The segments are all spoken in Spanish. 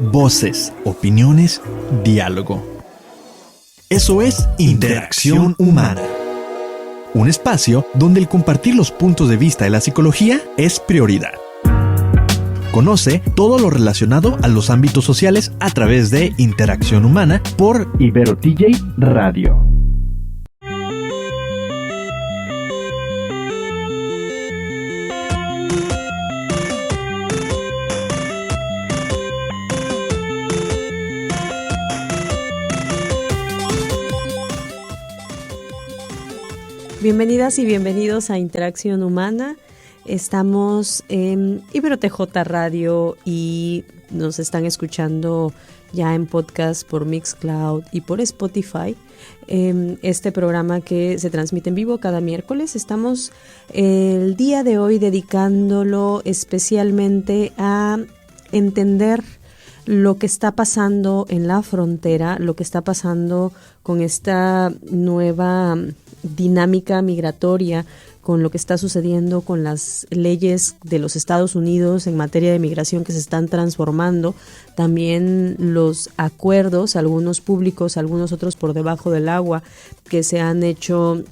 Voces, opiniones, diálogo. Eso es Interacción Humana. Un espacio donde el compartir los puntos de vista de la psicología es prioridad. Conoce todo lo relacionado a los ámbitos sociales a través de Interacción Humana por Ibero TJ Radio. Bienvenidas y bienvenidos a Interacción Humana. Estamos en Ibero TJ Radio y nos están escuchando ya en podcast por Mixcloud y por Spotify. Este programa que se transmite en vivo cada miércoles. Estamos el día de hoy dedicándolo especialmente a entender lo que está pasando en la frontera, lo que está pasando con esta nueva dinámica migratoria, con lo que está sucediendo con las leyes de los Estados Unidos en materia de migración que se están transformando, también los acuerdos, algunos públicos, algunos otros por debajo del agua, que se han hecho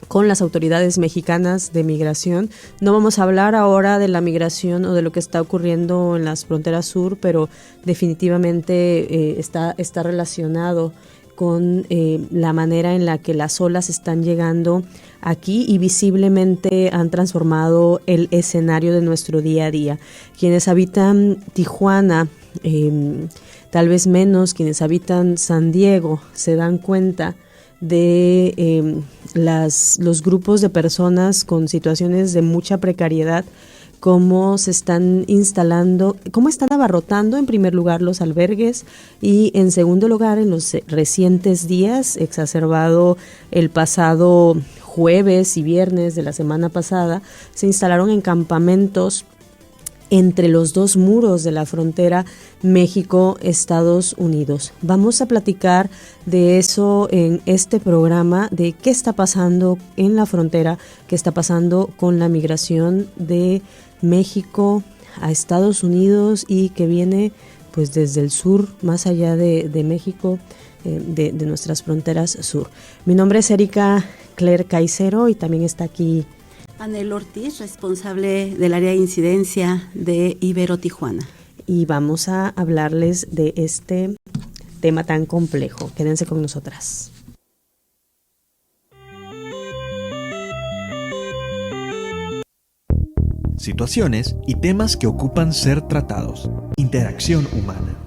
con las autoridades mexicanas de migración. No vamos a hablar ahora de la migración o de lo que está ocurriendo en las fronteras sur, pero definitivamente está relacionado con la manera en la que las olas están llegando aquí y visiblemente han transformado el escenario de nuestro día a día. Quienes habitan Tijuana, tal vez menos, quienes habitan San Diego, se dan cuenta de los grupos de personas con situaciones de mucha precariedad, cómo se están instalando, cómo están abarrotando en primer lugar los albergues y en segundo lugar en los recientes días, exacerbado el pasado jueves y viernes de la semana pasada, se instalaron en campamentos entre los dos muros de la frontera México-Estados Unidos. Vamos a platicar de eso en este programa, de qué está pasando en la frontera, qué está pasando con la migración de México a Estados Unidos y que viene pues desde el sur, más allá de México, de nuestras fronteras sur. Mi nombre es Erika Claire Caicero y también está aquí Anel Ortiz, responsable del área de incidencia de Ibero Tijuana. Y vamos a hablarles de este tema tan complejo. Quédense con nosotras. Situaciones y temas que ocupan ser tratados. Interacción humana.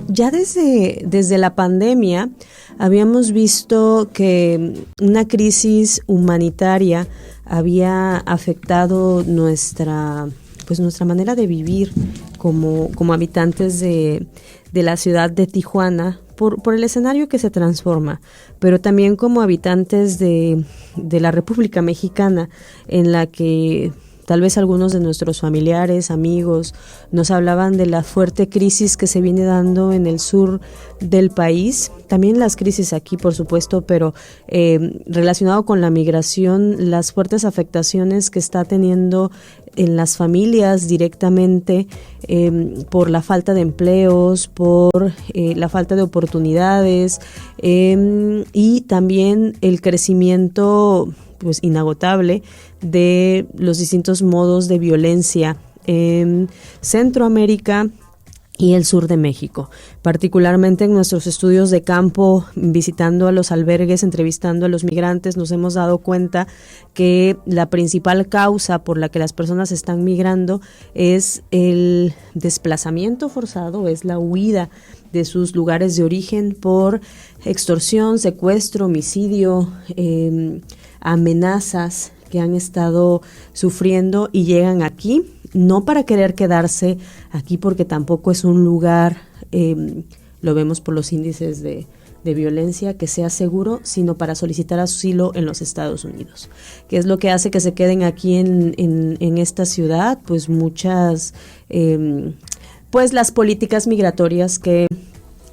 Ya desde la pandemia habíamos visto que una crisis humanitaria había afectado nuestra manera de vivir como habitantes de la ciudad de Tijuana por el escenario que se transforma, pero también como habitantes de la República Mexicana, en la que tal vez algunos de nuestros familiares, amigos, nos hablaban de la fuerte crisis que se viene dando en el sur del país. También las crisis aquí, por supuesto, pero relacionado con la migración, las fuertes afectaciones que está teniendo en las familias directamente por la falta de empleos, por la falta de oportunidades y también el crecimiento pues inagotable de los distintos modos de violencia en Centroamérica y el sur de México, particularmente en nuestros estudios de campo, visitando a los albergues, entrevistando a los migrantes, nos hemos dado cuenta que la principal causa por la que las personas están migrando es el desplazamiento forzado, es la huida de sus lugares de origen por extorsión, secuestro, homicidio, amenazas que han estado sufriendo y llegan aquí, no para querer quedarse aquí porque tampoco es un lugar, lo vemos por los índices de violencia, que sea seguro, sino para solicitar asilo en los Estados Unidos. ¿Qué es lo que hace que se queden aquí en esta ciudad? Pues muchas, pues las políticas migratorias que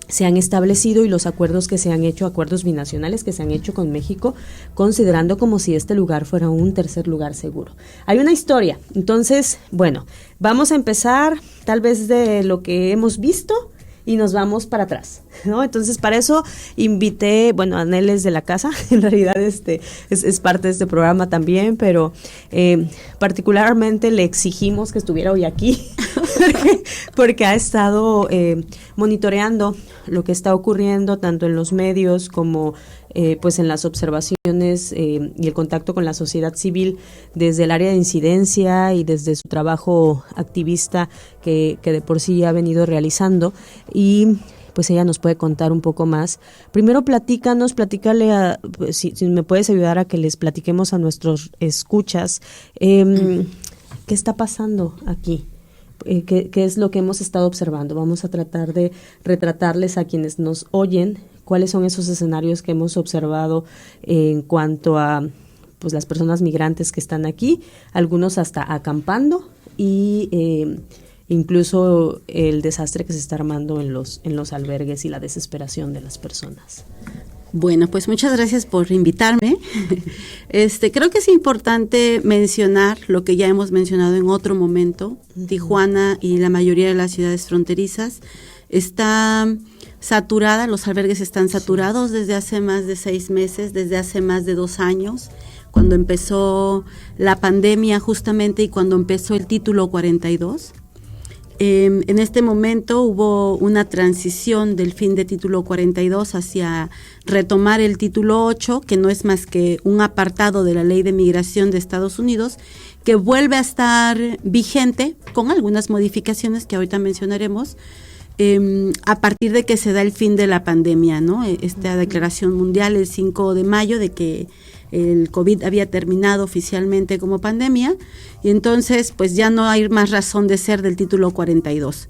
se han establecido y los acuerdos que se han hecho, acuerdos binacionales que se han hecho con México, considerando como si este lugar fuera un tercer lugar seguro. Hay una historia, entonces, bueno, vamos a empezar tal vez de lo que hemos visto y nos vamos para atrás, ¿no? Entonces, para eso invité, bueno, a Anel es de la casa, en realidad es parte de este programa también, pero particularmente le exigimos que estuviera hoy aquí, porque ha estado monitoreando lo que está ocurriendo tanto en los medios como pues en las observaciones y el contacto con la sociedad civil desde el área de incidencia y desde su trabajo activista que de por sí ha venido realizando, y pues ella nos puede contar un poco más. Primero platícale, si me puedes ayudar a que les platiquemos a nuestros escuchas, ¿qué está pasando aquí? ¿Qué es lo que hemos estado observando? Vamos a tratar de retratarles a quienes nos oyen cuáles son esos escenarios que hemos observado en cuanto a pues las personas migrantes que están aquí, algunos hasta acampando y incluso el desastre que se está armando en los albergues y la desesperación de las personas. Bueno, pues muchas gracias por invitarme. Creo que es importante mencionar lo que ya hemos mencionado en otro momento. Tijuana y la mayoría de las ciudades fronterizas está saturada, los albergues están saturados desde hace más de 6 meses, desde hace más de 2 años, cuando empezó la pandemia justamente y cuando empezó el título 42. En este momento hubo una transición del fin de título 42 hacia retomar el título 8, que no es más que un apartado de la Ley de Migración de Estados Unidos, que vuelve a estar vigente con algunas modificaciones que ahorita mencionaremos, a partir de que se da el fin de la pandemia, ¿no? Esta declaración mundial el 5 de mayo de que el COVID había terminado oficialmente como pandemia, y entonces pues ya no hay más razón de ser del título 42.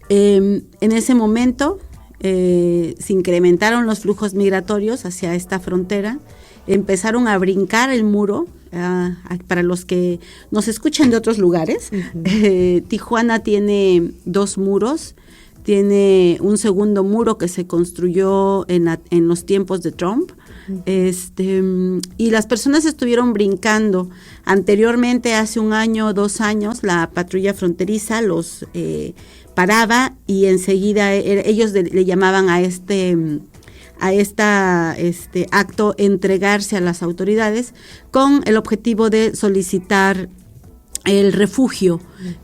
En ese momento se incrementaron los flujos migratorios hacia esta frontera, empezaron a brincar el muro. Para los que nos escuchan de otros lugares, Tijuana tiene 2 muros. Tiene un segundo muro que se construyó en los tiempos de Trump, y las personas estuvieron brincando. Anteriormente, hace 1 año, 2 años, la patrulla fronteriza los paraba y enseguida ellos le llamaban a este acto entregarse a las autoridades con el objetivo de solicitar el refugio,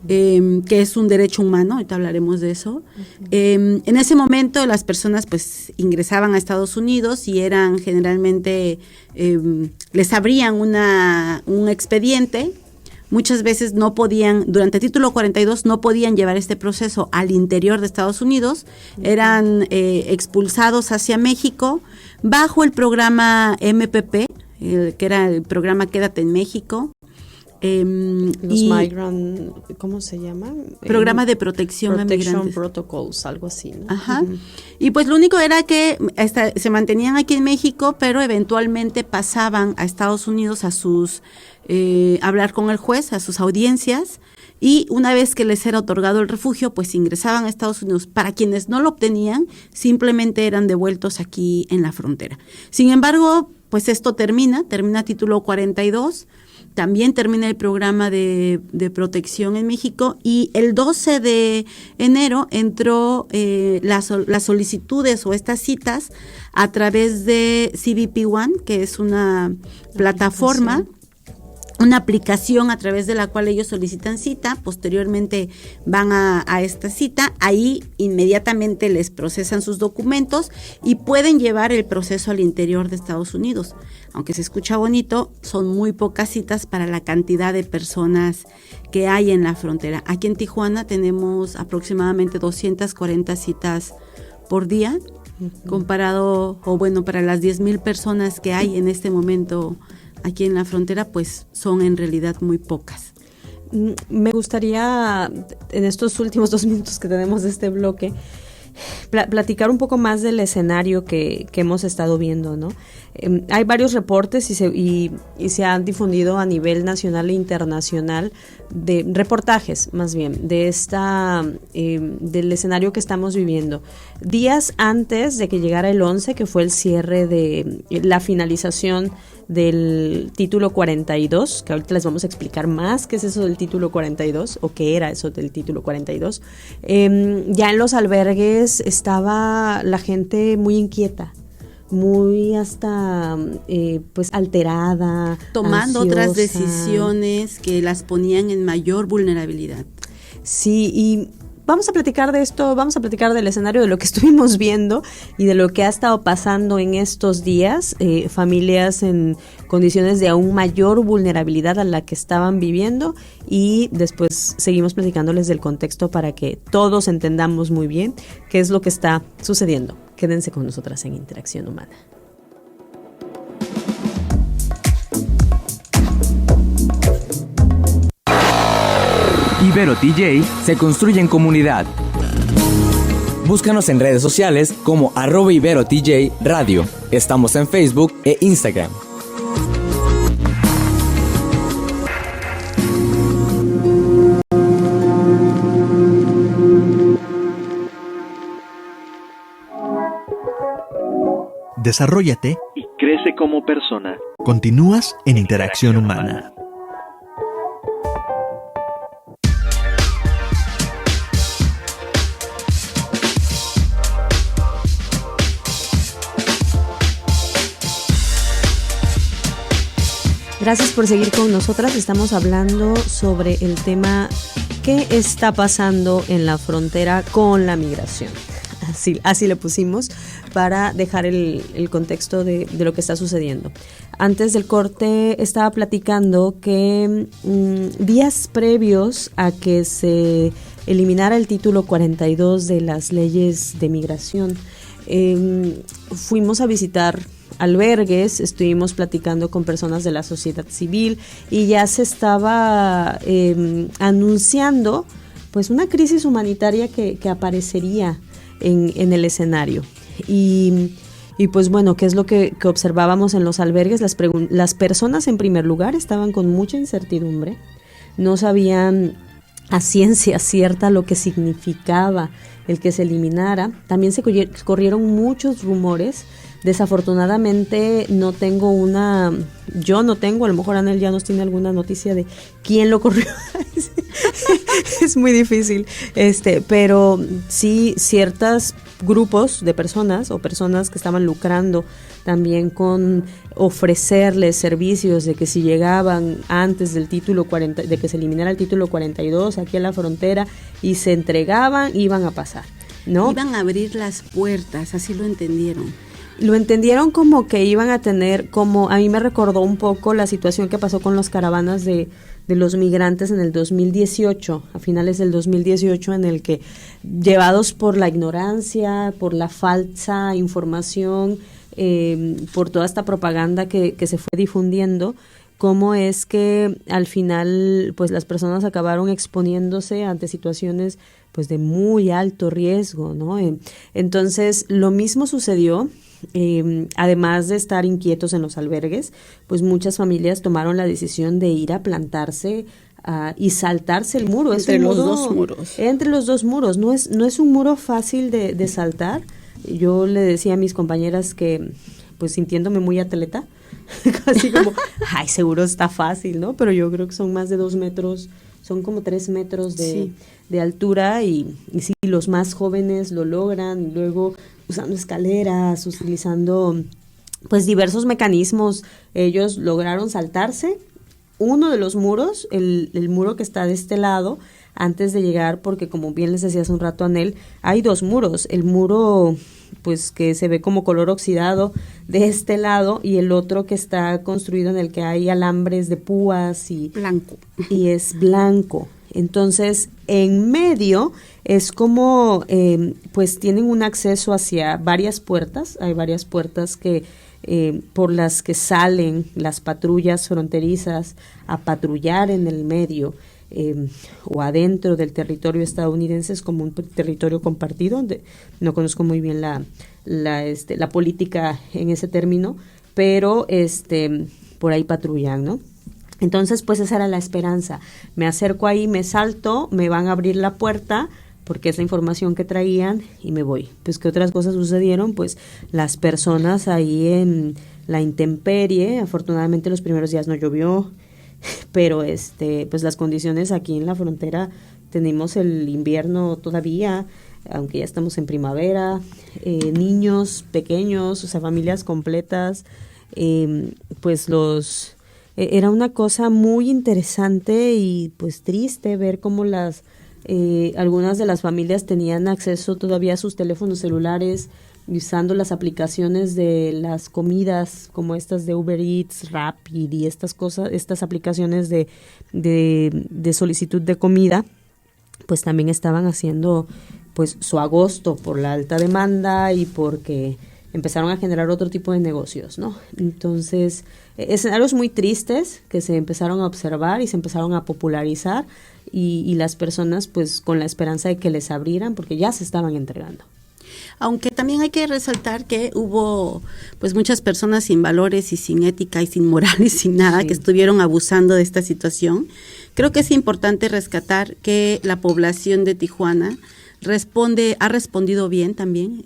que es un derecho humano, ahorita hablaremos de eso. En ese momento las personas pues ingresaban a Estados Unidos y eran generalmente, les abrían un expediente. Muchas veces no podían, durante el título 42 no podían llevar este proceso al interior de Estados Unidos, eran expulsados hacia México bajo el programa MPP, que era el programa Quédate en México. Los migrant, ¿cómo se llama? Programa de protección a migrantes. Protocols, algo así, ¿no? Ajá. Y pues lo único era que se mantenían aquí en México, pero eventualmente pasaban a Estados Unidos a sus hablar con el juez, a sus audiencias, y una vez que les era otorgado el refugio, pues ingresaban a Estados Unidos. Para quienes no lo obtenían, simplemente eran devueltos aquí en la frontera. Sin embargo, pues esto termina título 42. También termina el programa de protección en México, y el 12 de enero entró las solicitudes o estas citas a través de CBP One, que es una plataforma, una aplicación a través de la cual ellos solicitan cita. Posteriormente van a esta cita, ahí inmediatamente les procesan sus documentos y pueden llevar el proceso al interior de Estados Unidos. Aunque se escucha bonito, son muy pocas citas para la cantidad de personas que hay en la frontera. Aquí en Tijuana tenemos aproximadamente 240 citas por día, comparado, para las 10,000 personas que hay en este momento aquí en la frontera, pues son en realidad muy pocas. Me gustaría, en estos últimos 2 minutos que tenemos de este bloque, platicar un poco más del escenario que hemos estado viendo, ¿no? Hay varios reportes y se han difundido a nivel nacional e internacional de reportajes, más bien, de del escenario que estamos viviendo. Días antes de que llegara el 11, que fue el cierre de la finalización del título 42, que ahorita les vamos a explicar más qué es eso del título 42 o qué era eso del título 42. Ya en los albergues estaba la gente muy inquieta, muy hasta pues alterada, tomando ansiosa. Otras decisiones que las ponían en mayor vulnerabilidad. Sí, y vamos a platicar de esto, vamos a platicar del escenario de lo que estuvimos viendo y de lo que ha estado pasando en estos días, familias en condiciones de aún mayor vulnerabilidad a la que estaban viviendo, y después seguimos platicándoles del contexto para que todos entendamos muy bien qué es lo que está sucediendo. Quédense con nosotras en Interacción Humana. Ibero TJ se construye en comunidad. Búscanos en redes sociales como @IberoTJ Radio. Estamos en Facebook e Instagram. Desarróllate y crece como persona. Continúas en Interacción Humana. Gracias por seguir con nosotras. Estamos hablando sobre el tema ¿qué está pasando en la frontera con la migración? Así le pusimos para dejar el contexto de lo que está sucediendo. Antes del corte estaba platicando que días previos a que se eliminara el título 42 de las leyes de migración, fuimos a visitar albergues, estuvimos platicando con personas de la sociedad civil y ya se estaba anunciando pues una crisis humanitaria que aparecería en el escenario. Y pues bueno, ¿qué es lo que observábamos en los albergues? Las personas en primer lugar estaban con mucha incertidumbre, no sabían a ciencia cierta lo que significaba el que se eliminara. También se corrieron muchos rumores. Desafortunadamente yo no tengo, a lo mejor Anel ya nos tiene alguna noticia de quién lo corrió. Es muy difícil, pero sí ciertos grupos de personas o personas que estaban lucrando también con ofrecerles servicios de que si llegaban antes del título 40, de que se eliminara el título 42 aquí a la frontera y se entregaban, iban a pasar, ¿no? Iban a abrir las puertas, así lo entendieron. Lo entendieron como que iban a tener, como a mí me recordó un poco la situación que pasó con las caravanas de los migrantes en el 2018, a finales del 2018, en el que, llevados por la ignorancia, por la falsa información, por toda esta propaganda que se fue difundiendo, cómo es que al final pues las personas acabaron exponiéndose ante situaciones pues de muy alto riesgo, ¿no? Entonces lo mismo sucedió. Además de estar inquietos en los albergues, pues muchas familias tomaron la decisión de ir a plantarse y saltarse el muro. Entre los dos muros. Entre los dos muros. No es un muro fácil de saltar. Yo le decía a mis compañeras que, pues sintiéndome muy atleta, casi como, ay, seguro está fácil, ¿no? Pero yo creo que son más de 2 metros, son como 3 metros de altura y sí, los más jóvenes lo logran, y luego usando escaleras, utilizando pues diversos mecanismos, ellos lograron saltarse uno de los muros, el muro que está de este lado, antes de llegar, porque como bien les decía hace un rato Anel, hay 2 muros, el muro pues que se ve como color oxidado de este lado y el otro que está construido en el que hay alambres de púas y blanco, y es blanco. Entonces, en medio es como, pues tienen un acceso hacia varias puertas. Hay varias puertas que por las que salen las patrullas fronterizas a patrullar en el medio. o adentro del territorio estadounidense es como un territorio compartido. No conozco muy bien la política en ese término, pero por ahí patrullan, ¿no? Entonces, pues esa era la esperanza. Me acerco ahí, me salto, me van a abrir la puerta, porque es la información que traían, y me voy. Pues, ¿qué otras cosas sucedieron? Pues las personas ahí en la intemperie, afortunadamente los primeros días no llovió, pero pues las condiciones aquí en la frontera, tenemos el invierno todavía, aunque ya estamos en primavera, niños pequeños, o sea, familias completas, pues era una cosa muy interesante y pues triste ver cómo algunas de las familias tenían acceso todavía a sus teléfonos celulares, usando las aplicaciones de las comidas como estas de Uber Eats, Rappi y estas aplicaciones de solicitud de comida, pues también estaban haciendo pues su agosto por la alta demanda y porque empezaron a generar otro tipo de negocios, ¿no? Entonces, escenarios muy tristes que se empezaron a observar y se empezaron a popularizar y las personas pues con la esperanza de que les abrieran porque ya se estaban entregando. Aunque también hay que resaltar que hubo pues muchas personas sin valores y sin ética y sin moral y sin nada, sí, que estuvieron abusando de esta situación. Creo que es importante rescatar que la población de Tijuana ha respondido bien también,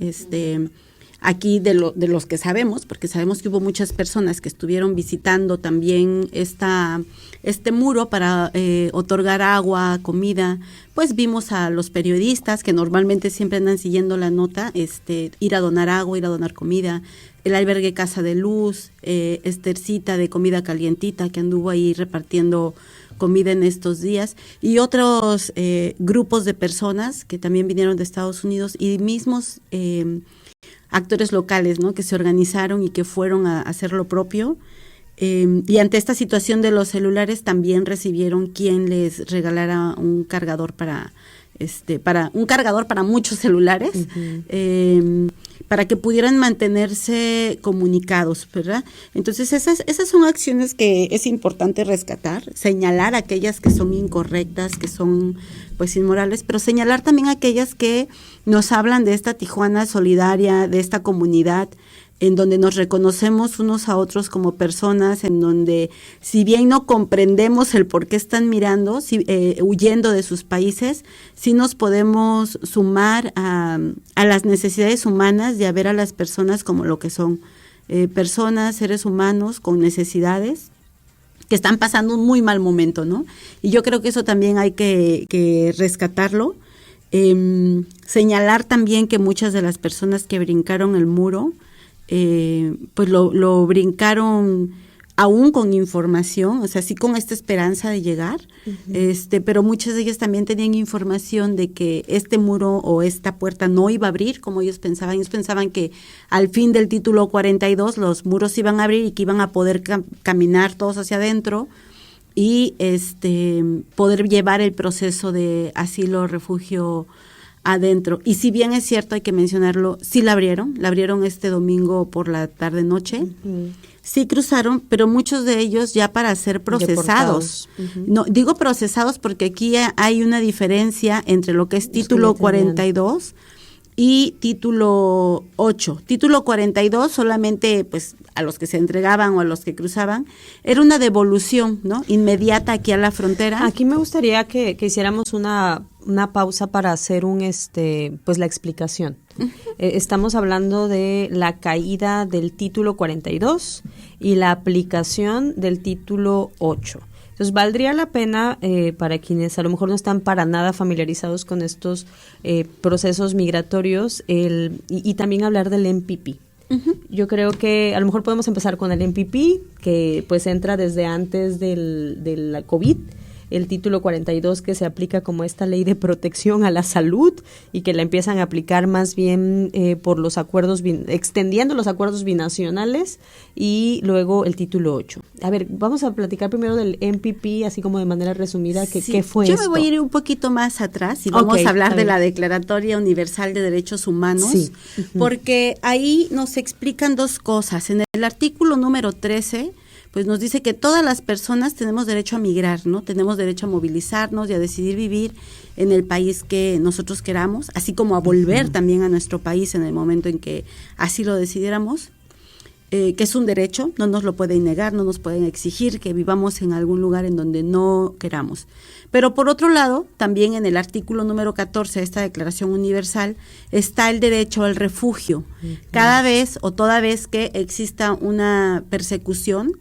aquí de los que sabemos, porque sabemos que hubo muchas personas que estuvieron visitando también este muro para otorgar agua, comida. Pues vimos a los periodistas que normalmente siempre andan siguiendo la nota, ir a donar agua, ir a donar comida, el albergue Casa de Luz, Estercita de Comida Calientita que anduvo ahí repartiendo comida en estos días, y otros grupos de personas que también vinieron de Estados Unidos y mismos actores locales, ¿no?, que se organizaron y que fueron a hacer lo propio. Y ante esta situación de los celulares también recibieron quien les regalara un cargador para muchos celulares, uh-huh, para que pudieran mantenerse comunicados, ¿verdad? Entonces esas son acciones que es importante rescatar, señalar aquellas que son incorrectas, que son pues inmorales, pero señalar también aquellas que nos hablan de esta Tijuana solidaria, de esta comunidad en donde nos reconocemos unos a otros como personas, en donde si bien no comprendemos el por qué están huyendo de sus países, sí nos podemos sumar a las necesidades humanas y a ver a las personas como lo que son, personas, seres humanos con necesidades que están pasando un muy mal momento, ¿no? Y yo creo que eso también hay que rescatarlo. Señalar también que muchas de las personas que brincaron el muro, pues lo brincaron aún con información, o sea, sí con esta esperanza de llegar, uh-huh, pero muchas de ellas también tenían información de que este muro o esta puerta no iba a abrir como ellos pensaban. Ellos pensaban que al fin del título 42 los muros iban a abrir y que iban a poder caminar todos hacia adentro y poder llevar el proceso de asilo, refugio adentro. Y si bien es cierto, hay que mencionarlo, sí la abrieron este domingo por la tarde-noche, uh-huh, sí cruzaron, pero muchos de ellos ya para ser procesados. Uh-huh. No, digo procesados porque aquí hay una diferencia entre lo que es título 42 y título 8. Título 42 solamente pues a los que se entregaban o a los que cruzaban, era una devolución, ¿no?, inmediata aquí a la frontera. Aquí me gustaría que hiciéramos una pausa para hacer pues la explicación. Uh-huh. Estamos hablando de la caída del título 42 y la aplicación del título 8. Entonces, valdría la pena para quienes a lo mejor no están para nada familiarizados con estos procesos migratorios y también hablar del MPP. Uh-huh. Yo creo que a lo mejor podemos empezar con el MPP, que pues entra desde antes de la COVID, el título 42 que se aplica como esta ley de protección a la salud y que la empiezan a aplicar más bien por los acuerdos, extendiendo los acuerdos binacionales, y luego el título 8. A ver, vamos a platicar primero del MPP, así como de manera resumida, sí, ¿qué fue yo esto? Me voy a ir un poquito más atrás y vamos a hablar de la Declaratoria Universal de Derechos Humanos, sí, uh-huh, porque ahí nos explican dos cosas. En el artículo número 13, pues nos dice que todas las personas tenemos derecho a migrar, ¿no? Tenemos derecho a movilizarnos y a decidir vivir en el país que nosotros queramos, así como a volver también a nuestro país en el momento en que así lo decidiéramos. Que es un derecho, no nos lo pueden negar, no nos pueden exigir que vivamos en algún lugar en donde no queramos. Pero por otro lado, también en el artículo número 14 de esta Declaración Universal está el derecho al refugio. Cada vez o toda vez que exista una persecución,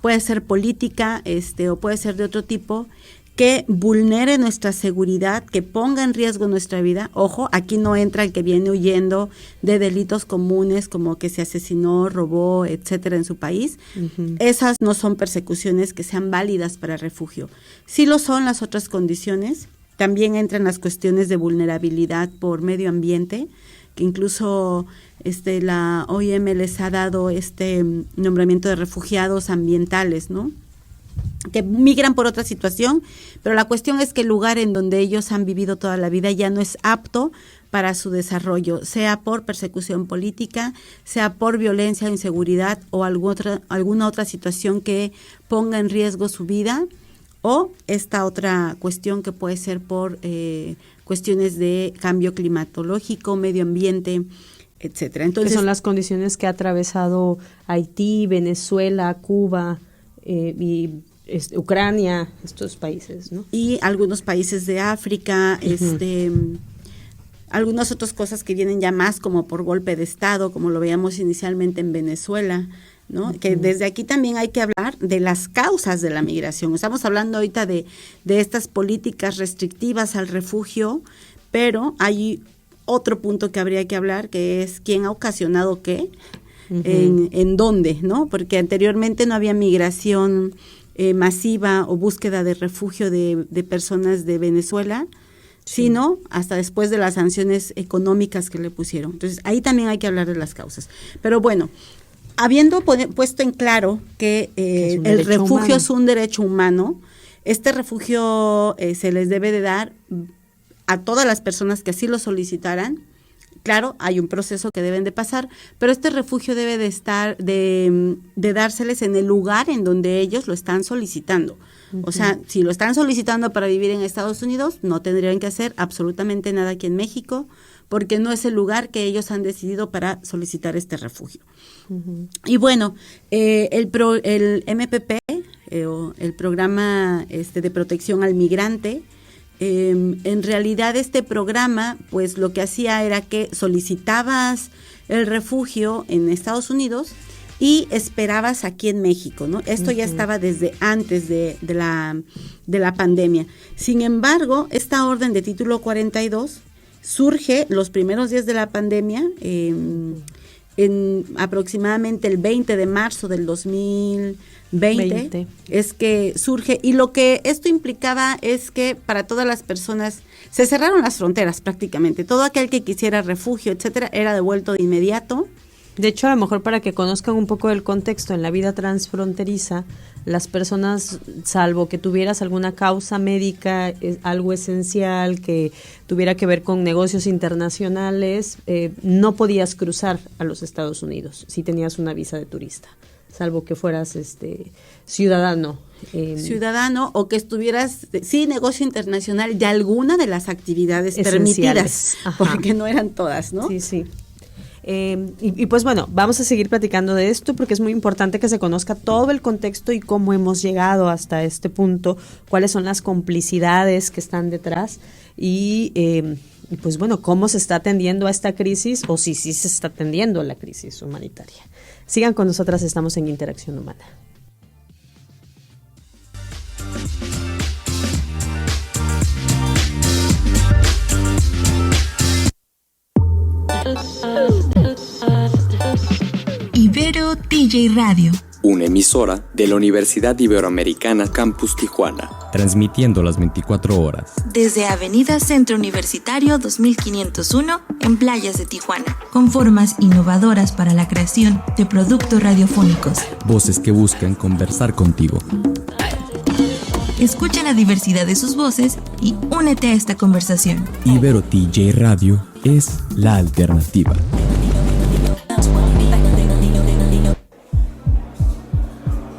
puede ser política o puede ser de otro tipo, que vulnere nuestra seguridad, que ponga en riesgo nuestra vida. Ojo, aquí no entra el que viene huyendo de delitos comunes como que se asesinó, robó, etcétera, en su país. Esas no son persecuciones que sean válidas para refugio. Sí lo son las otras condiciones. También entran las cuestiones de vulnerabilidad por medio ambiente, que incluso la OIM les ha dado nombramiento de refugiados ambientales, ¿no?, que migran por otra situación, pero la cuestión es que el lugar en donde ellos han vivido toda la vida ya no es apto para su desarrollo, sea por persecución política, sea por violencia o inseguridad o alguna otra situación que ponga en riesgo su vida, o esta otra cuestión que puede ser por cuestiones de cambio climatológico, medio ambiente, etcétera. Entonces, que son las condiciones que ha atravesado Haití, Venezuela, Cuba y Ucrania, estos países, ¿no? Y algunos países de África, algunas otras cosas que vienen ya más como por golpe de Estado, como lo veíamos inicialmente en Venezuela, ¿no? Que desde aquí también hay que hablar de las causas de la migración. Estamos hablando ahorita de estas políticas restrictivas al refugio, pero hay otro punto que habría que hablar, que es quién ha ocasionado qué, en dónde, ¿no? Porque anteriormente no había migración masiva o búsqueda de refugio de personas de Venezuela, sino hasta después de las sanciones económicas que le pusieron. Entonces, ahí también hay que hablar de las causas. Pero bueno, habiendo puesto en claro que el refugio humano es un derecho humano, este refugio se les debe de dar a todas las personas que así lo solicitaran. Claro, hay un proceso que deben de pasar, pero este refugio debe de dárseles en el lugar en donde ellos lo están solicitando. O sea, si lo están solicitando para vivir en Estados Unidos, no tendrían que hacer absolutamente nada aquí en México, porque no es el lugar que ellos han decidido para solicitar este refugio. Y bueno, el MPP, o el programa de protección al migrante, en realidad este programa pues lo que hacía era que solicitabas el refugio en Estados Unidos y esperabas aquí en México, ¿no? Esto ya estaba desde antes de la pandemia. Sin embargo, esta orden de título 42 surge los primeros días de la pandemia, en aproximadamente el 20 de marzo del 2020, es que surge, y lo que esto implicaba es que para todas las personas se cerraron las fronteras prácticamente. Todo aquel que quisiera refugio, etcétera, era devuelto de inmediato. De hecho, a lo mejor para que conozcan un poco del contexto, en la vida transfronteriza, las personas, salvo que tuvieras alguna causa médica, algo esencial que tuviera que ver con negocios internacionales, no podías cruzar a los Estados Unidos si tenías una visa de turista, salvo que fueras ciudadano. Ciudadano o que estuvieras, sí, negocio internacional de alguna de las actividades permitidas, porque no eran todas, ¿no? Sí, sí. Y pues bueno, vamos a seguir platicando de esto porque es muy importante que se conozca todo el contexto y cómo hemos llegado hasta este punto, cuáles son las complicidades que están detrás y pues bueno, cómo se está atendiendo a esta crisis o si sí se está atendiendo a la crisis humanitaria. Sigan con nosotras, estamos en Interacción Humana. Ibero TJ Radio, una emisora de la Universidad Iberoamericana Campus Tijuana, transmitiendo las 24 horas. Desde Avenida Centro Universitario 2501 en Playas de Tijuana, con formas innovadoras para la creación de productos radiofónicos. Voces que buscan conversar contigo. Escucha la diversidad de sus voces y únete a esta conversación. Ibero TJ Radio es la alternativa.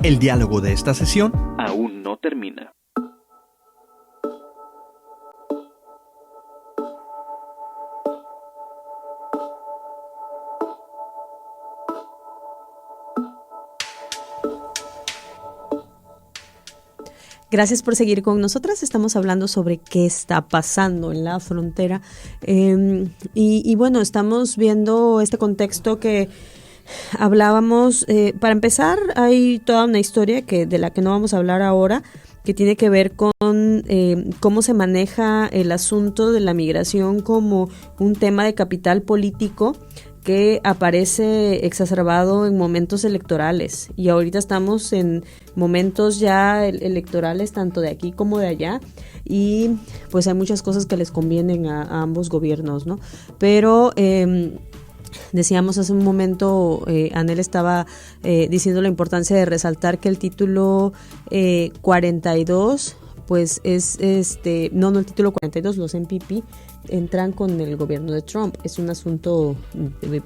El diálogo de esta sesión aún no termina. Gracias por seguir con nosotras. Estamos hablando sobre qué está pasando en la frontera. Y bueno, estamos viendo este contexto que hablábamos. Para empezar, hay toda una historia de la que no vamos a hablar ahora, que tiene que ver con cómo se maneja el asunto de la migración como un tema de capital político que aparece exacerbado en momentos electorales, y ahorita estamos en momentos ya electorales tanto de aquí como de allá, y pues hay muchas cosas que les convienen a ambos gobiernos, ¿no? Pero decíamos hace un momento, Anel estaba diciendo la importancia de resaltar que el título 42 pues es no el título 42, los MPP entran con el gobierno de Trump. Es un asunto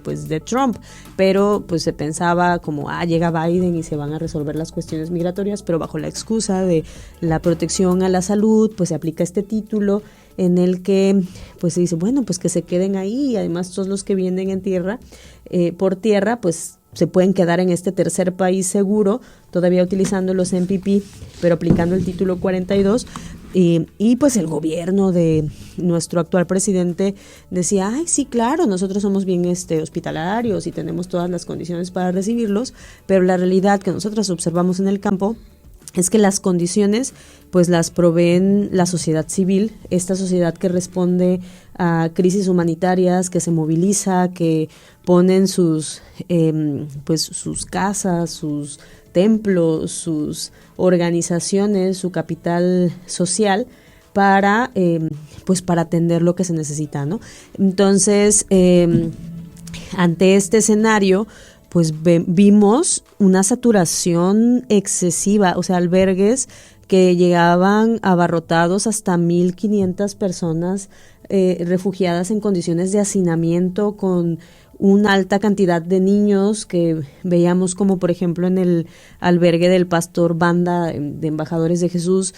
pues de Trump, pero pues se pensaba como llega Biden y se van a resolver las cuestiones migratorias, pero bajo la excusa de la protección a la salud, pues se aplica este título en el que pues se dice, bueno, pues que se queden ahí, y además todos los que vienen en tierra, por tierra, pues se pueden quedar en este tercer país seguro, todavía utilizando los MPP, pero aplicando el título 42. Y pues el gobierno de nuestro actual presidente decía, sí, claro, nosotros somos bien hospitalarios y tenemos todas las condiciones para recibirlos, pero la realidad que nosotros observamos en el campo es que las condiciones pues las proveen la sociedad civil, esta sociedad que responde a crisis humanitarias, que se moviliza, que ponen sus casas, sus templos, sus organizaciones, su capital social para atender lo que se necesita, ¿no? Entonces, ante este escenario, pues vimos una saturación excesiva, o sea, albergues que llegaban abarrotados hasta 1,500 personas refugiadas en condiciones de hacinamiento, con una alta cantidad de niños que veíamos, como por ejemplo en el albergue del Pastor Banda de Embajadores de Jesús,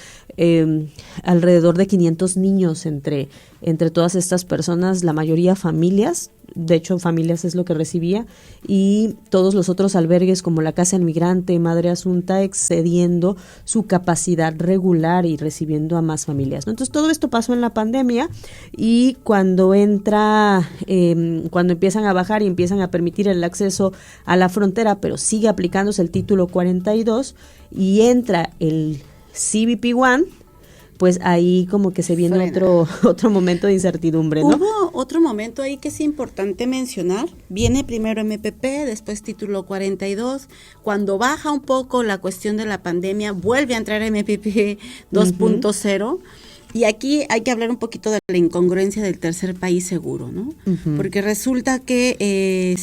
alrededor de 500 niños entre todas estas personas, la mayoría familias. De hecho, familias es lo que recibía, y todos los otros albergues como la Casa del Migrante, Madre Asunta, excediendo su capacidad regular y recibiendo a más familias, ¿no? Entonces, todo esto pasó en la pandemia, y cuando empiezan a bajar y empiezan a permitir el acceso a la frontera, pero sigue aplicándose el título 42 y entra el CBP-1, pues ahí como que se viene otro momento de incertidumbre, ¿no? Hubo otro momento ahí que es importante mencionar. Viene primero MPP, después título 42. Cuando baja un poco la cuestión de la pandemia, vuelve a entrar MPP 2.0. Y aquí hay que hablar un poquito de la incongruencia del tercer país seguro, ¿no? Porque resulta que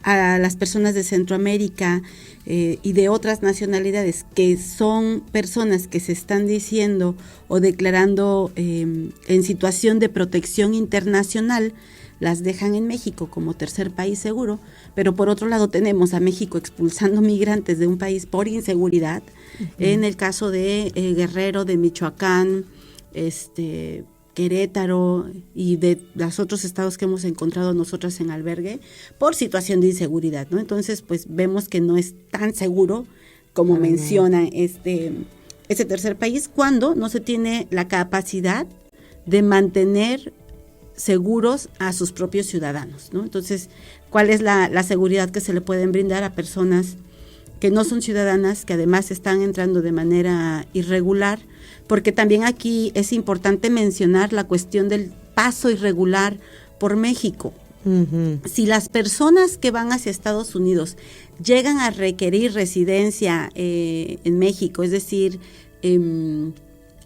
a las personas de Centroamérica y de otras nacionalidades, que son personas que se están diciendo o declarando en situación de protección internacional, las dejan en México como tercer país seguro, pero por otro lado tenemos a México expulsando migrantes de un país por inseguridad. En el caso de Guerrero, de Michoacán, Querétaro y de los otros estados que hemos encontrado nosotras en albergue, por situación de inseguridad, ¿no? Entonces, pues vemos que no es tan seguro como menciona este tercer país, cuando no se tiene la capacidad de mantener seguros a sus propios ciudadanos, ¿no? Entonces, ¿cuál es la seguridad que se le pueden brindar a personas que no son ciudadanas, que además están entrando de manera irregular? Porque también aquí es importante mencionar la cuestión del paso irregular por México. Si las personas que van hacia Estados Unidos llegan a requerir residencia en México, es decir,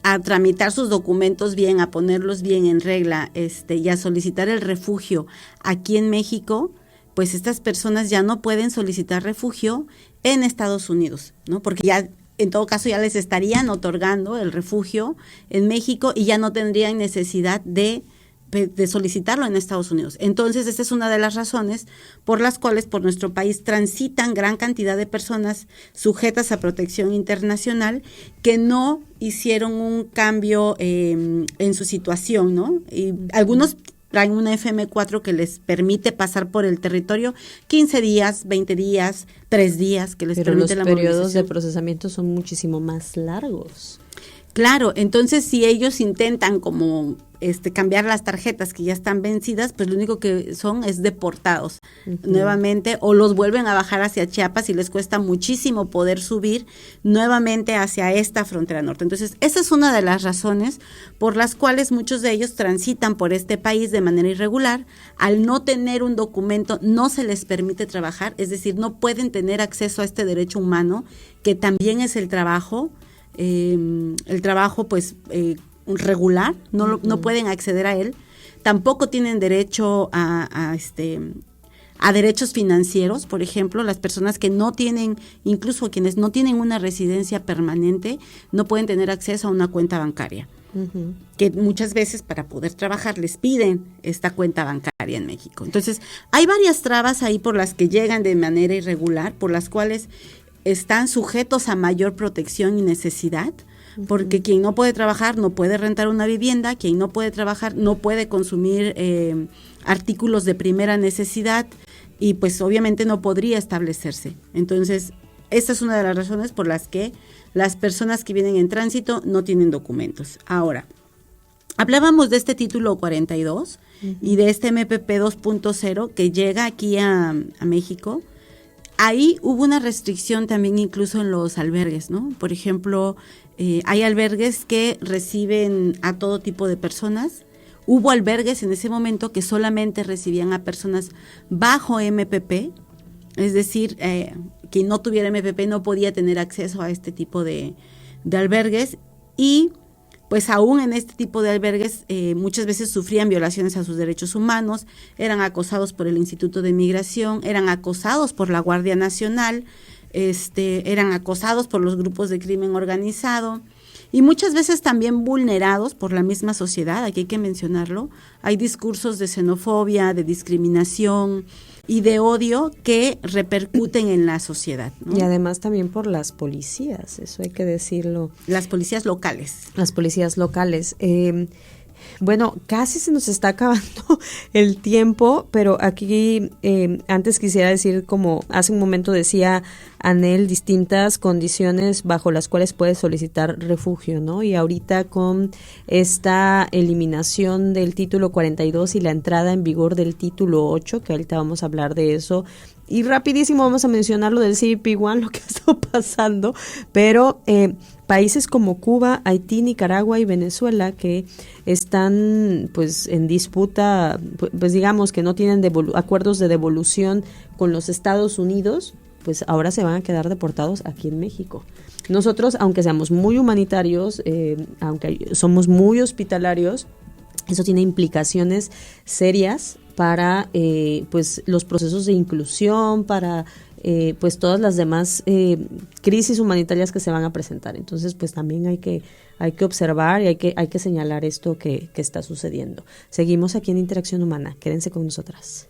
a tramitar sus documentos bien, a ponerlos bien en regla, y a solicitar el refugio aquí en México, pues estas personas ya no pueden solicitar refugio en Estados Unidos, ¿no? Porque ya, en todo caso, ya les estarían otorgando el refugio en México y ya no tendrían necesidad de de solicitarlo en Estados Unidos. Entonces, esta es una de las razones por las cuales por nuestro país transitan gran cantidad de personas sujetas a protección internacional que no hicieron un cambio en su situación, ¿no? Y algunos traen una FM4 que les permite pasar por el territorio 15 días, 20 días, 3 días, que les permite la movilización. Pero los periodos de procesamiento son muchísimo más largos. Claro, entonces si ellos intentan como cambiar las tarjetas que ya están vencidas, pues lo único que son es deportados nuevamente, o los vuelven a bajar hacia Chiapas y les cuesta muchísimo poder subir nuevamente hacia esta frontera norte. Entonces, esa es una de las razones por las cuales muchos de ellos transitan por este país de manera irregular. Al no tener un documento, no se les permite trabajar, es decir, no pueden tener acceso a este derecho humano, que también es el trabajo pues regular, no pueden acceder a él. Tampoco tienen derecho a derechos financieros. Por ejemplo, las personas que no tienen, incluso quienes no tienen una residencia permanente, no pueden tener acceso a una cuenta bancaria, que muchas veces para poder trabajar les piden esta cuenta bancaria en México. Entonces, hay varias trabas ahí por las que llegan de manera irregular, por las cuales están sujetos a mayor protección y necesidad, porque quien no puede trabajar no puede rentar una vivienda, quien no puede trabajar no puede consumir artículos de primera necesidad y pues obviamente no podría establecerse. Entonces, esta es una de las razones por las que las personas que vienen en tránsito no tienen documentos. Ahora, hablábamos de este título 42 y de este MPP 2.0 que llega aquí a México. Ahí hubo una restricción también incluso en los albergues, ¿no? Por ejemplo, hay albergues que reciben a todo tipo de personas. Hubo albergues en ese momento que solamente recibían a personas bajo MPP, es decir, quien no tuviera MPP no podía tener acceso a este tipo de albergues, y pues aún en este tipo de albergues muchas veces sufrían violaciones a sus derechos humanos, eran acosados por el Instituto de Migración, eran acosados por la Guardia Nacional, eran acosados por los grupos de crimen organizado y muchas veces también vulnerados por la misma sociedad. Aquí hay que mencionarlo. Hay discursos de xenofobia, de discriminación y de odio que repercuten en la sociedad, ¿no? Y además también por las policías, eso hay que decirlo. Las policías locales. Las policías locales. Bueno, casi se nos está acabando el tiempo, pero aquí antes quisiera decir, como hace un momento decía Anel, distintas condiciones bajo las cuales puedes solicitar refugio, ¿no? Y ahorita con esta eliminación del título 42 y la entrada en vigor del título 8, que ahorita vamos a hablar de eso, y rapidísimo vamos a mencionar lo del CBP-1, lo que está pasando, pero países como Cuba, Haití, Nicaragua y Venezuela, que están pues en disputa, pues digamos que no tienen acuerdos de devolución con los Estados Unidos, pues ahora se van a quedar deportados aquí en México. Nosotros, aunque seamos muy humanitarios, aunque somos muy hospitalarios, eso tiene implicaciones serias para pues los procesos de inclusión, para pues todas las demás crisis humanitarias que se van a presentar. Entonces, pues también hay que observar y hay que señalar esto que está sucediendo. Seguimos aquí en Interacción Humana. Quédense con nosotras.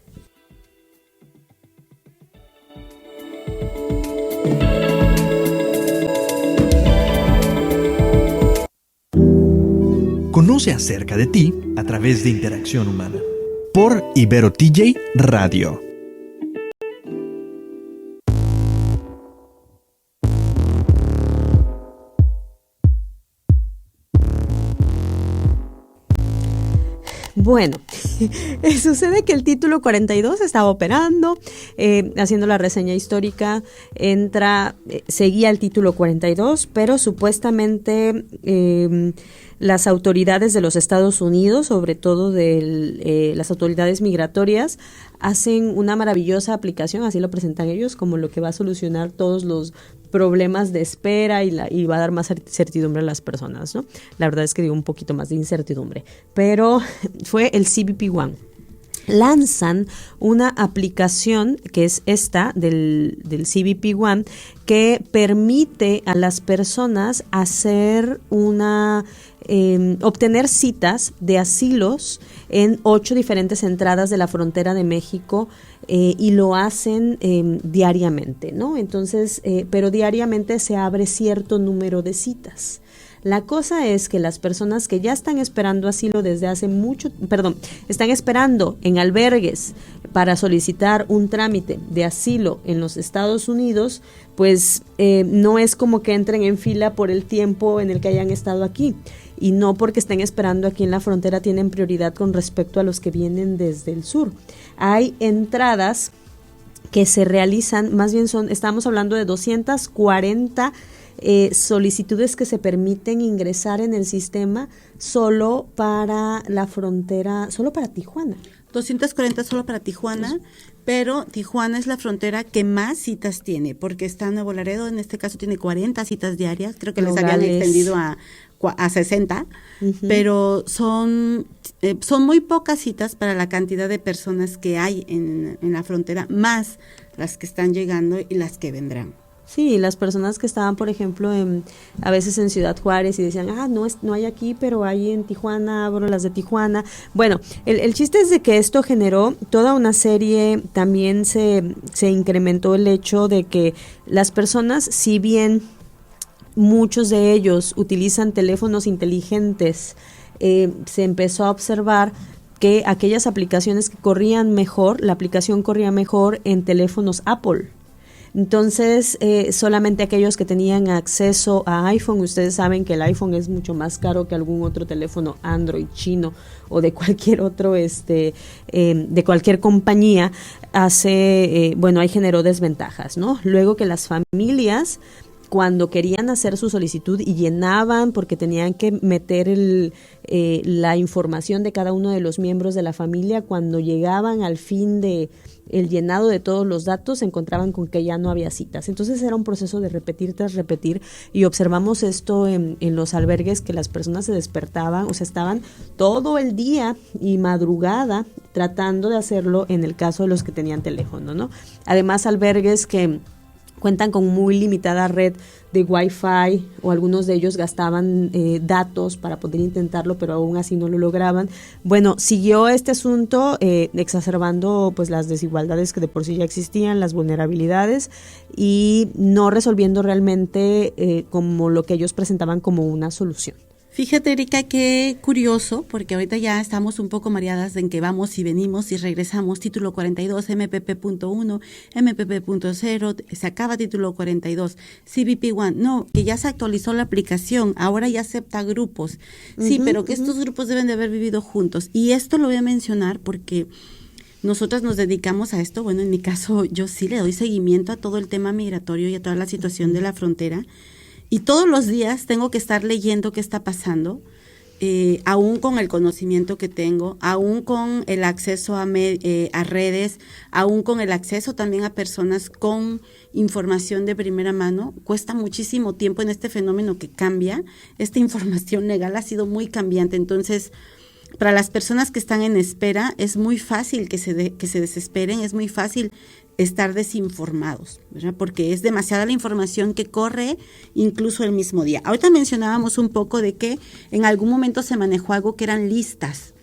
Conoce acerca de ti a través de Interacción Humana por Ibero TJ Radio. Bueno, sucede que el título 42 estaba operando, haciendo la reseña histórica, seguía el título 42, pero supuestamente las autoridades de los Estados Unidos, sobre todo las autoridades migratorias, hacen una maravillosa aplicación, así lo presentan ellos, como lo que va a solucionar todos los problemas de espera y va a dar más certidumbre a las personas, ¿no? La verdad es que digo un poquito más de incertidumbre, pero fue el CBP-1. lanzan una aplicación que es esta del CBP One, que permite a las personas hacer obtener citas de asilos en 8 diferentes entradas de la frontera de México, y lo hacen diariamente, ¿no? Entonces, pero diariamente se abre cierto número de citas. La cosa es que las personas que ya están esperando asilo desde hace están esperando en albergues para solicitar un trámite de asilo en los Estados Unidos, pues no es como que entren en fila por el tiempo en el que hayan estado aquí, y no porque estén esperando aquí en la frontera tienen prioridad con respecto a los que vienen desde el sur. Hay entradas que se realizan, más bien estamos hablando de 240 solicitudes que se permiten ingresar en el sistema solo para la frontera, solo para Tijuana. 240 solo para Tijuana, pero Tijuana es la frontera que más citas tiene, porque está Nuevo Laredo, en este caso tiene 40 citas diarias, creo que les habían extendido a 60, pero son muy pocas citas para la cantidad de personas que hay en la frontera, más las que están llegando y las que vendrán. Sí, las personas que estaban, por ejemplo, a veces en Ciudad Juárez y decían, no hay aquí, pero hay en Tijuana, abro las de Tijuana. Bueno, el chiste es de que esto generó toda una serie, también se incrementó el hecho de que las personas, si bien muchos de ellos utilizan teléfonos inteligentes, se empezó a observar que aquellas aplicaciones que corrían mejor, la aplicación corría mejor en teléfonos Apple. Entonces, solamente aquellos que tenían acceso a iPhone, ustedes saben que el iPhone es mucho más caro que algún otro teléfono Android chino o de cualquier otro, de cualquier compañía, ahí generó desventajas, ¿no? Luego que las familias, cuando querían hacer su solicitud y llenaban, porque tenían que meter la información de cada uno de los miembros de la familia, cuando llegaban al fin de el llenado de todos los datos, se encontraban con que ya no había citas. Entonces era un proceso de repetir tras repetir, y observamos esto en los albergues, que las personas se despertaban, o sea, estaban todo el día y madrugada tratando de hacerlo en el caso de los que tenían teléfono, ¿no? Además, albergues que cuentan con muy limitada red de Wi-Fi, o algunos de ellos gastaban datos para poder intentarlo, pero aún así no lo lograban. Bueno, siguió este asunto exacerbando pues las desigualdades que de por sí ya existían, las vulnerabilidades, y no resolviendo realmente como lo que ellos presentaban como una solución. Fíjate, Erika, qué curioso, porque ahorita ya estamos un poco mareadas en que vamos y venimos y regresamos. Título 42, MPP.1, MPP.0, se acaba título 42, CBP One. No, que ya se actualizó la aplicación, ahora ya acepta grupos. Sí, pero que estos grupos deben de haber vivido juntos. Y esto lo voy a mencionar porque nosotras nos dedicamos a esto. Bueno, en mi caso, yo sí le doy seguimiento a todo el tema migratorio y a toda la situación de la frontera. Y todos los días tengo que estar leyendo qué está pasando, aún con el conocimiento que tengo, aún con el acceso a redes, aún con el acceso también a personas con información de primera mano. Cuesta muchísimo tiempo en este fenómeno que cambia. Esta información legal ha sido muy cambiante. Entonces, para las personas que están en espera, es muy fácil que se desesperen, es muy fácil estar desinformados, ¿verdad? Porque es demasiada la información que corre incluso el mismo día. Ahorita mencionábamos un poco de que en algún momento se manejó algo que eran listas.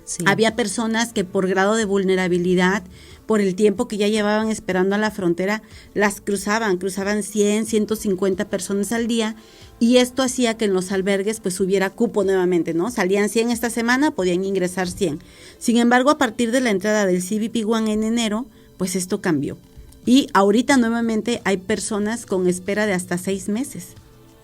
Sí. Había personas que por grado de vulnerabilidad, por el tiempo que ya llevaban esperando a la frontera, las cruzaban 100, 150 personas al día, y esto hacía que en los albergues pues hubiera cupo nuevamente, ¿no? Salían 100 esta semana, podían ingresar 100. Sin embargo, a partir de la entrada del CBP One en enero, pues esto cambió. Y ahorita nuevamente hay personas con espera de hasta 6 meses,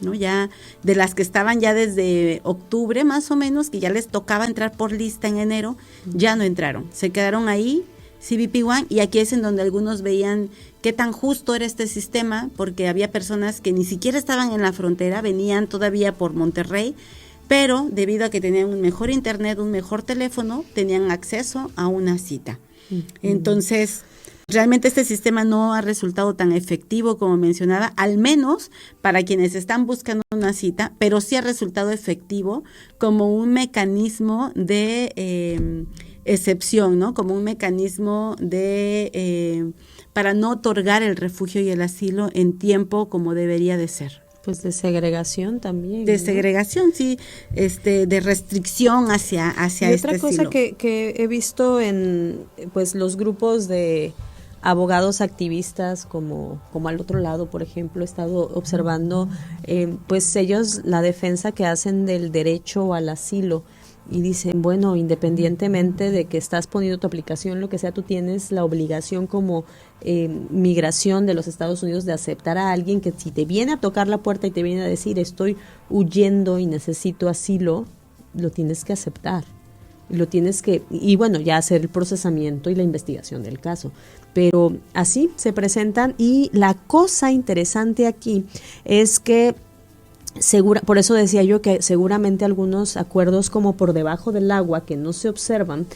¿no? Ya de las que estaban ya desde octubre más o menos, que ya les tocaba entrar por lista en enero, ya no entraron. Se quedaron ahí, CBP One, y aquí es en donde algunos veían qué tan justo era este sistema, porque había personas que ni siquiera estaban en la frontera, venían todavía por Monterrey, pero debido a que tenían un mejor internet, un mejor teléfono, tenían acceso a una cita. Entonces, realmente este sistema no ha resultado tan efectivo como mencionaba, al menos para quienes están buscando una cita, pero sí ha resultado efectivo como un mecanismo de excepción, ¿no? Como un mecanismo de para no otorgar el refugio y el asilo en tiempo como debería de ser. Pues de segregación también. De ¿no? segregación, sí, de restricción hacia y este otra cosa asilo. que he visto en pues los grupos de abogados activistas como al otro lado, por ejemplo, he estado observando pues ellos la defensa que hacen del derecho al asilo y dicen, bueno, independientemente de que estás poniendo tu aplicación, lo que sea, tú tienes la obligación como migración de los Estados Unidos de aceptar a alguien que si te viene a tocar la puerta y te viene a decir estoy huyendo y necesito asilo, lo tienes que aceptar. Lo tienes que, y bueno, ya hacer el procesamiento y la investigación del caso. Pero así se presentan y la cosa interesante aquí es que por eso decía yo que seguramente algunos acuerdos como por debajo del agua que no se observan,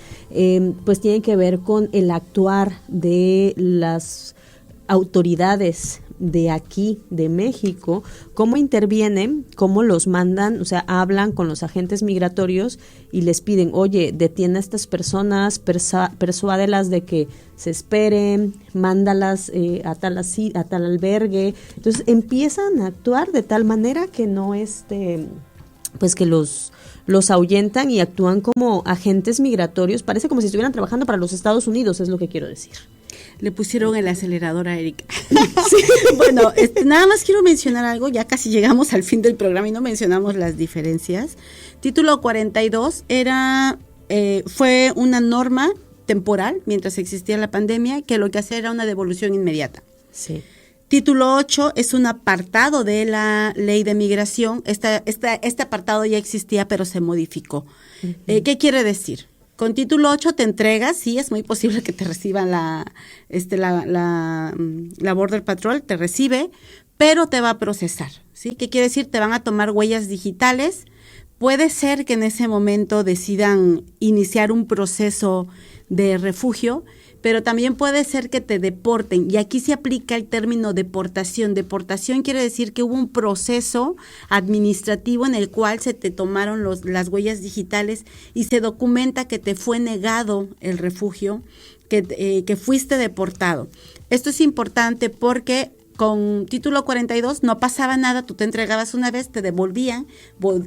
pues tienen que ver con el actuar de las autoridades de aquí, de México, cómo intervienen, cómo los mandan, o sea, hablan con los agentes migratorios y les piden, oye, detiene a estas personas, persuádelas de que se esperen, mándalas a tal albergue. Entonces empiezan a actuar de tal manera que no pues que los ahuyentan y actúan como agentes migratorios, parece como si estuvieran trabajando para los Estados Unidos, es lo que quiero decir. Le pusieron el acelerador a Erika. Sí. Bueno, nada más quiero mencionar algo, ya casi llegamos al fin del programa y no mencionamos las diferencias. Título 42 fue una norma temporal mientras existía la pandemia que lo que hacía era una devolución inmediata. Sí. Título 8 es un apartado de la ley de migración. Este apartado ya existía, pero se modificó. Uh-huh. ¿Qué quiere decir? Con título 8 te entregas, sí, es muy posible que te reciban la Border Patrol, te recibe, pero te va a procesar, ¿sí? ¿Qué quiere decir? Te van a tomar huellas digitales. Puede ser que en ese momento decidan iniciar un proceso de refugio, pero también puede ser que te deporten, y aquí se aplica el término deportación. Deportación quiere decir que hubo un proceso administrativo en el cual se te tomaron las huellas digitales y se documenta que te fue negado el refugio, que fuiste deportado. Esto es importante porque con título 42 no pasaba nada, tú te entregabas una vez, te devolvían,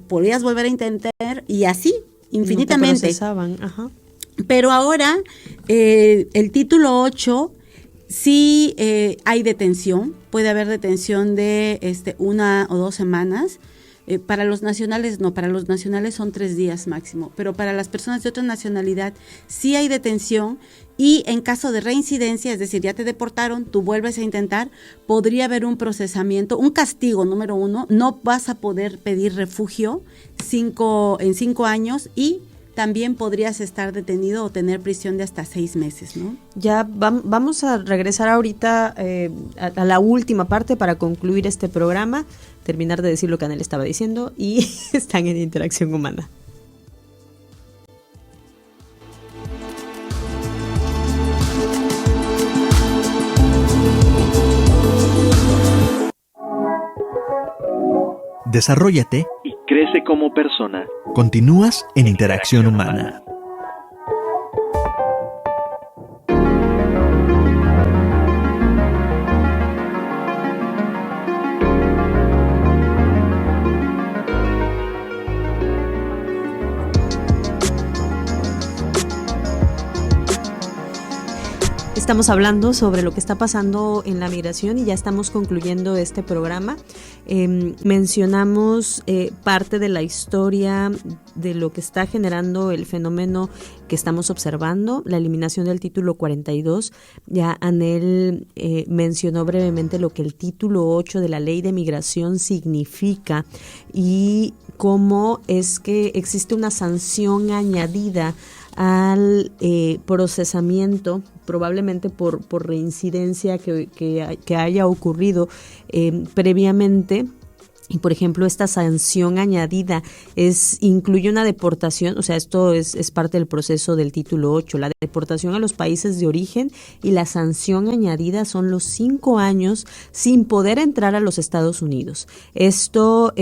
podías volver a intentar y así infinitamente. No te procesaban, ajá. Pero ahora el título 8 sí hay detención, puede haber detención de 1 o 2 semanas. Para los nacionales no, para los nacionales son 3 días máximo, pero para las personas de otra nacionalidad sí hay detención y en caso de reincidencia, es decir, ya te deportaron, tú vuelves a intentar, podría haber un procesamiento, un castigo número 1, no vas a poder pedir refugio en 5 años y también podrías estar detenido o tener prisión de hasta 6 meses, ¿no? Ya vamos a regresar ahorita a la última parte para concluir este programa, terminar de decir lo que Anel estaba diciendo y están en Interacción Humana. Desarróllate y crece como persona. Continúas en Interacción Humana. Estamos hablando sobre lo que está pasando en la migración y ya estamos concluyendo este programa. Mencionamos parte de la historia de lo que está generando el fenómeno que estamos observando, la eliminación del título 42. Ya Anel mencionó brevemente lo que el título 8 de la ley de migración significa y cómo es que existe una sanción añadida al procesamiento, probablemente por reincidencia que haya ocurrido previamente. Y por ejemplo, esta sanción añadida incluye una deportación, o sea, esto es parte del proceso del título 8, la deportación a los países de origen, y la sanción añadida son los 5 años sin poder entrar a los Estados Unidos. Esto,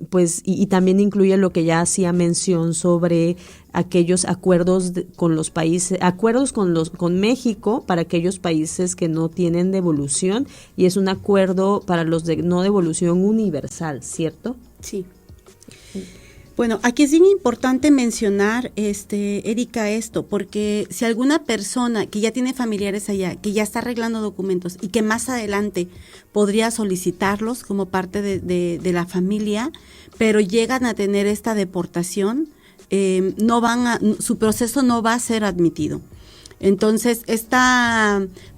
pues, y también incluye lo que ya hacía mención sobre aquellos acuerdos con los países, acuerdos con México para aquellos países que no tienen devolución, y es un acuerdo para los de no devolución universal, ¿cierto? Sí. Bueno, aquí es bien importante mencionar, Erika, esto, porque si alguna persona que ya tiene familiares allá, que ya está arreglando documentos y que más adelante podría solicitarlos como parte de la familia, pero llegan a tener esta deportación, su proceso no va a ser admitido. Entonces,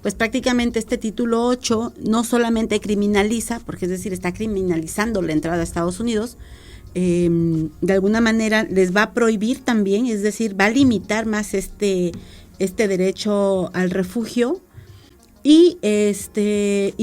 pues prácticamente este título 8 no solamente criminaliza, porque es decir, está criminalizando la entrada a Estados Unidos, de alguna manera les va a prohibir también, es decir, va a limitar más este derecho al refugio, y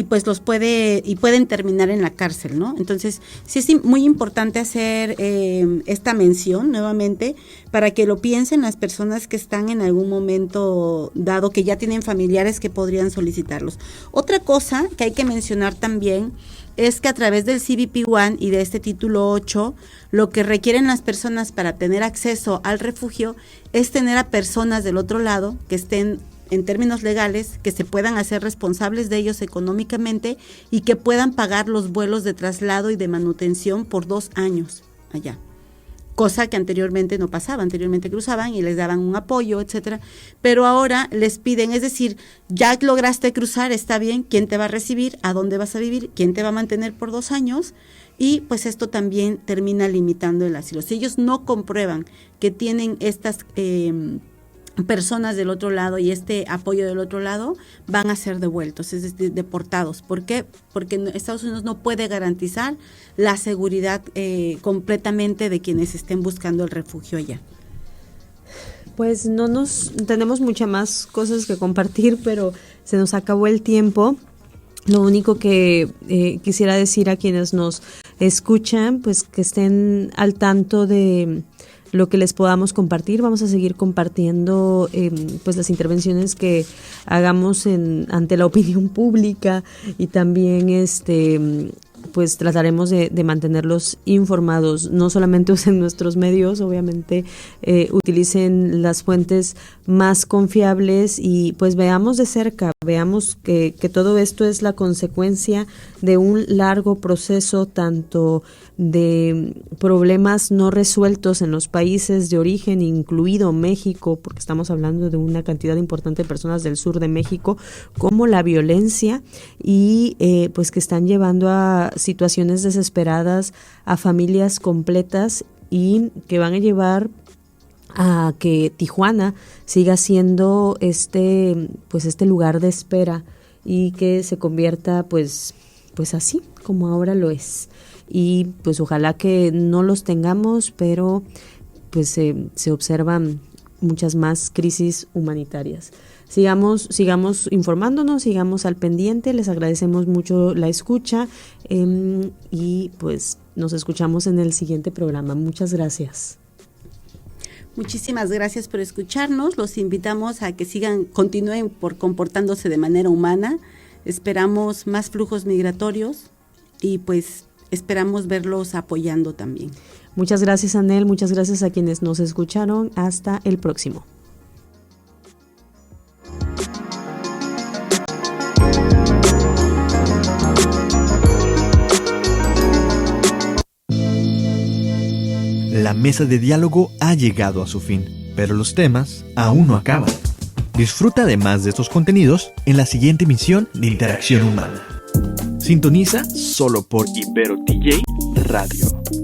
pues pueden terminar en la cárcel, ¿no? Entonces sí es muy importante hacer esta mención nuevamente para que lo piensen las personas que están en algún momento dado, que ya tienen familiares que podrían solicitarlos. Otra cosa que hay que mencionar también es que a través del CBP One y de este título 8, lo que requieren las personas para tener acceso al refugio es tener a personas del otro lado que estén en términos legales, que se puedan hacer responsables de ellos económicamente y que puedan pagar los vuelos de traslado y de manutención por 2 años allá. Cosa que anteriormente no pasaba, anteriormente cruzaban y les daban un apoyo, etcétera, pero ahora les piden, es decir, ya lograste cruzar, está bien, ¿quién te va a recibir? ¿A dónde vas a vivir? ¿Quién te va a mantener por 2 años? Y pues esto también termina limitando el asilo. Si ellos no comprueban que tienen estas personas del otro lado y este apoyo del otro lado, van a ser devueltos, es decir, deportados. ¿Por qué? Porque Estados Unidos no puede garantizar la seguridad completamente de quienes estén buscando el refugio allá. Pues tenemos muchas más cosas que compartir, pero se nos acabó el tiempo. Lo único que quisiera decir a quienes nos escuchan, pues que estén al tanto de lo que les podamos compartir. Vamos a seguir compartiendo pues las intervenciones que hagamos ante la opinión pública, y también pues trataremos de mantenerlos informados. No solamente usen nuestros medios, obviamente utilicen las fuentes más confiables, y pues veamos de cerca, veamos que todo esto es la consecuencia de un largo proceso, tanto de problemas no resueltos en los países de origen, incluido México, porque estamos hablando de una cantidad importante de personas del sur de México, como la violencia, y pues que están llevando a situaciones desesperadas a familias completas, y que van a llevar a que Tijuana siga siendo este lugar de espera, y que se convierta pues así como ahora lo es. Y pues ojalá que no los tengamos, pero pues se observan muchas más crisis humanitarias. Sigamos informándonos, sigamos al pendiente. Les agradecemos mucho la escucha, y pues nos escuchamos en el siguiente programa. Muchas gracias. Muchísimas gracias por escucharnos. Los invitamos a que continúen comportándose de manera humana. Esperamos más flujos migratorios y pues esperamos verlos apoyando también. Muchas gracias, Anel. Muchas gracias a quienes nos escucharon. Hasta el próximo. La mesa de diálogo ha llegado a su fin, pero los temas aún no acaban. Disfruta además de estos contenidos en la siguiente emisión de Interacción Humana. Sintoniza solo por Ibero TJ Radio.